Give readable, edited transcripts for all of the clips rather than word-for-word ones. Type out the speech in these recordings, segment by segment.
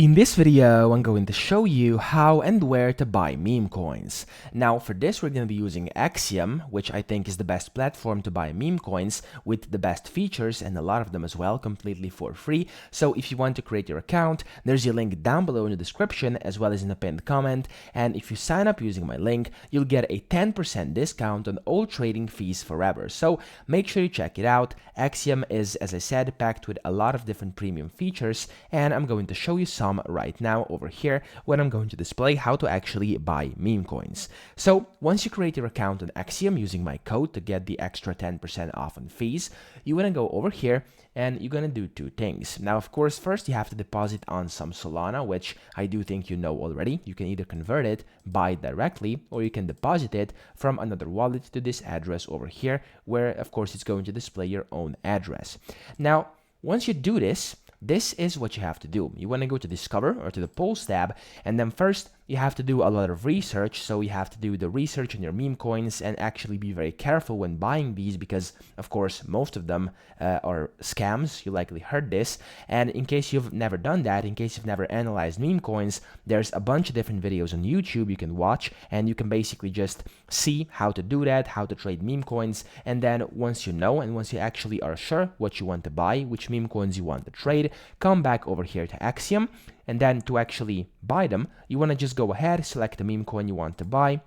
In this video, I'm going to show you how and where to buy meme coins. Now, for this, we're going to be using Axiom, which I think is the best platform to buy meme coins with the best features and a lot of them as well, completely for free. So if you want to create your account, there's a link down below in the description as well as in the pinned comment. And if you sign up using my link, you'll get a 10% discount on all trading fees forever. So make sure you check it out. Axiom is, as I said, packed with a lot of different premium features, and I'm going to show you some right now over here when I'm going to display how to actually buy meme coins. So once you create your account on Axiom using my code to get the extra 10% off on fees, you want to go over here and you're going to do two things. Now, of course, first you have to deposit on some Solana, which I do think you know already. You can either convert it, buy it directly, or you can deposit it from another wallet to this address over here, where of course it's going to display your own address. Now, once you do this, this is what you have to do. You want to go to Discover or to the Polls tab, and then first you have to do a lot of research. So you have to do the research on your meme coins and actually be very careful when buying these because, of course, most of them are scams. You likely heard this. And in case you've never done that, in case you've never analyzed meme coins, there's a bunch of different videos on YouTube you can watch, and you can basically just see how to do that, how to trade meme coins. And then once you know and once you actually are sure what you want to buy, which meme coins you want to trade, come back over here to Axiom. And then to actually buy them, you want to just go ahead, select the meme coin you want to buy.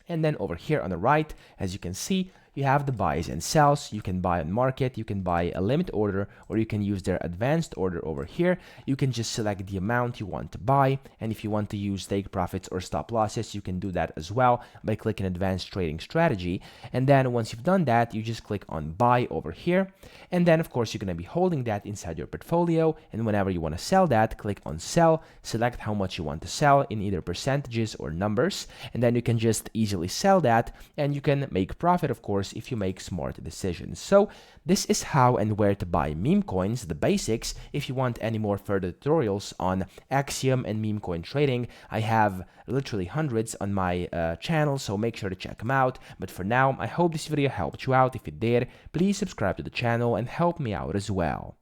And then over here on the right, as you can see, you have the buys and sells. You can buy on market, you can buy a limit order, or you can use their advanced order over here. You can just select the amount you want to buy. And if you want to use take profits or stop losses, you can do that as well by clicking advanced trading strategy. And then once you've done that, you just click on buy over here. And then of course, you're going to be holding that inside your portfolio. And whenever you want to sell that, click on sell, select how much you want to sell in either percentages or numbers. And then you can just easily sell that and you can make profit, of course, if you make smart decisions. So this is how and where to buy meme coins, the basics. If you want any more further tutorials on Axiom and meme coin trading, I have literally hundreds on my channel, so make sure to check them out. But for now, I hope this video helped you out. If it did, please subscribe to the channel and help me out as well.